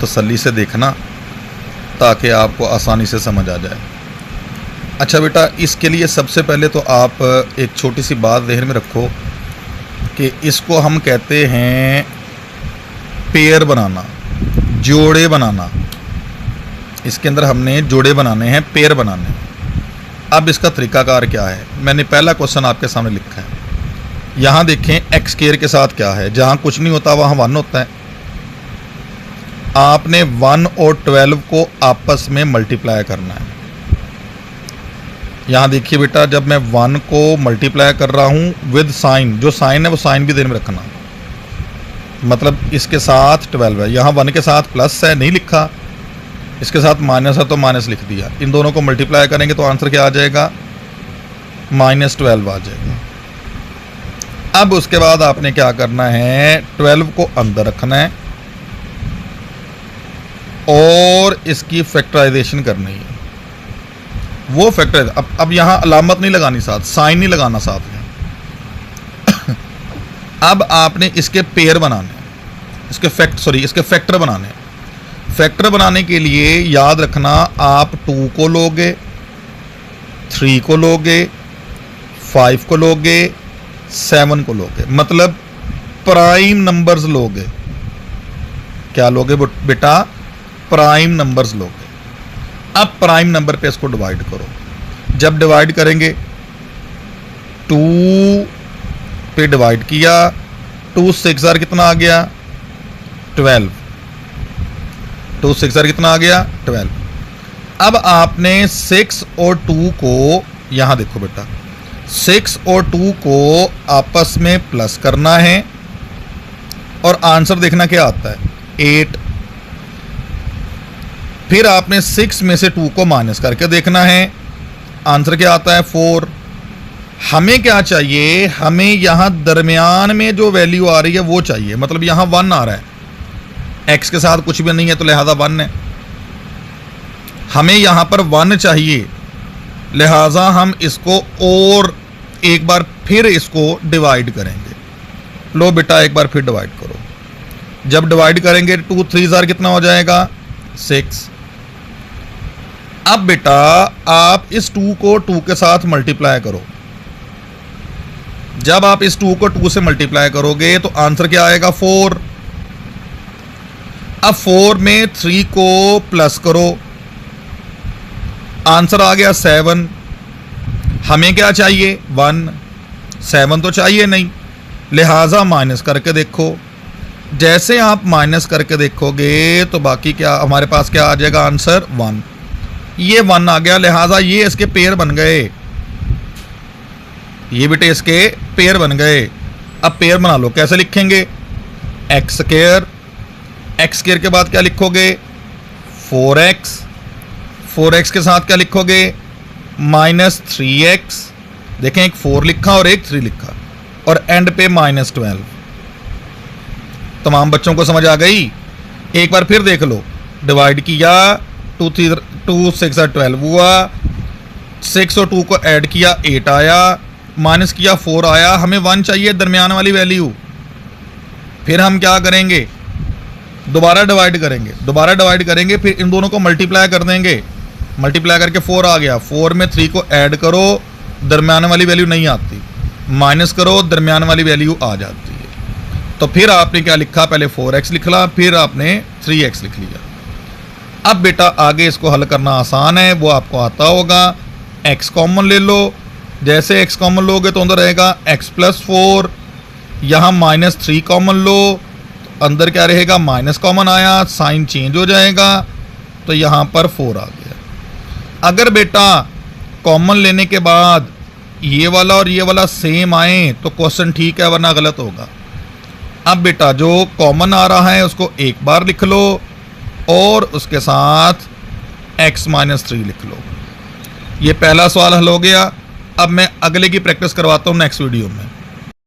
तसल्ली से देखना ताकि आपको आसानी से समझ आ जाए। अच्छा बेटा, इसके लिए सबसे पहले तो आप एक छोटी सी बात ज़हन में रखो कि इसको हम कहते हैं पेयर बनाना, जोड़े बनाना। इसके अंदर हमने जोड़े बनाने हैं, पेयर बनाने हैं। अब इसका तरीकाकार क्या है, मैंने पहला क्वेश्चन आपके सामने लिखा है। यहाँ देखें एक्स स्क्वायर के साथ क्या है, जहाँ कुछ नहीं होता वहाँ 1 होता है। आपने 1 और 12 को आपस में मल्टीप्लाई करना है। यहाँ देखिए बेटा, जब मैं 1 को मल्टीप्लाई कर रहा हूँ विद साइन, जो साइन है वो साइन भी ध्यान में रखना, मतलब इसके साथ 12 है। यहाँ 1 के साथ प्लस है, नहीं लिखा, इसके साथ माइनस है तो माइनस लिख दिया। इन दोनों को मल्टीप्लाई करेंगे तो आंसर क्या आ जाएगा, -12 आ जाएगा। अब उसके बाद आपने क्या करना है, 12 को अंदर रखना है और इसकी फैक्टराइजेशन करनी है। वो फैक्टर अब यहाँ अलामत नहीं लगानी, साथ साइन नहीं लगाना साथ में। अब आपने इसके पेयर बनाने, इसके फैक्टर बनाने हैं। फैक्टर बनाने के लिए याद रखना, आप 2 को लोगे, 3 को लोगे, 5 को लोगे, 7 को लोगे, मतलब प्राइम नंबर्स लोगे। क्या लोगे बेटा, प्राइम नंबर्स लोगे। अब प्राइम नंबर पे इसको डिवाइड करो। जब डिवाइड करेंगे 2 पे डिवाइड किया, 2 6 जार कितना आ गया, 12। 2 6 जार कितना आ गया, 12। अब आपने 6 और 2 को, यहां देखो बेटा, 6 और 2 को आपस में प्लस करना है और आंसर देखना क्या आता है, 8। फिर आपने 6 में से 2 को माइनस करके देखना है, आंसर क्या आता है, 4। हमें क्या चाहिए, हमें यहां दरमियान में जो वैल्यू आ रही है वो चाहिए, मतलब यहां 1 आ रहा है, x के साथ कुछ भी नहीं है तो लिहाजा 1 है। हमें यहां पर 1 चाहिए, लिहाजा हम इसको और एक बार फिर इसको डिवाइड करेंगे। लो बेटा, एक बार फिर डिवाइड करो। जब डिवाइड करेंगे 2 3 जार कितना हो जाएगा, 6। अब बेटा आप इस 2 को 2 के साथ मल्टीप्लाई करो। जब आप इस 2 को 2 से मल्टीप्लाई करोगे तो आंसर क्या आएगा, 4। अब 4 में 3 को प्लस करो, आंसर आ गया 7। हमें क्या चाहिए, 1। 7 तो चाहिए नहीं, लिहाजा माइनस करके देखो। जैसे आप माइनस करके देखोगे तो बाकी क्या हमारे पास क्या आ जाएगा, आंसर 1। ये 1 आ गया, लिहाजा ये इसके पेयर बन गए, ये बेटे इसके पेयर बन गए। अब पेयर बना लो, कैसे लिखेंगे, एक्स स्क्वायर, एक्स स्क्वायर के बाद क्या लिखोगे, 4x, 4x के साथ क्या लिखोगे, -3x। देखें, एक 4 लिखा और एक 3 लिखा और एंड पे -12। तमाम बच्चों को समझ आ गई। एक बार फिर देख लो, डिवाइड किया, 2 6 12 हुआ, 6 और 2 को ऐड किया, 8 आया, माइनस किया, 4 आया। हमें 1 चाहिए, दरमियान वाली वैल्यू। फिर हम क्या करेंगे, दोबारा डिवाइड करेंगे, फिर इन दोनों को मल्टीप्लाई कर देंगे। मल्टीप्लाई करके 4 आ गया, 4 में 3 को ऐड करो, दरमियान वाली वैल्यू नहीं आती, माइनस करो, दरमियान वाली वैल्यू आ जाती है। तो फिर आपने क्या लिखा, पहले 4x लिखा, फिर आपने 3x लिख लिया। अब बेटा आगे इसको हल करना आसान है, वो आपको आता होगा। x कॉमन ले लो, जैसे x कॉमन लोगे तो अंदर रहेगा x + 4। यहाँ -3 कॉमन लो, तो अंदर क्या रहेगा, माइनस कॉमन आया, साइन चेंज हो जाएगा, तो यहाँ पर 4 आ गया। अगर बेटा कॉमन लेने के बाद ये वाला और ये वाला सेम आए तो क्वेश्चन ठीक है, वरना गलत होगा। अब बेटा जो कॉमन आ रहा है उसको एक बार लिख लो और उसके साथ x - 3 लिख लो। ये पहला सवाल हल हो गया। अब मैं अगले की प्रैक्टिस करवाता हूँ नेक्स्ट वीडियो में।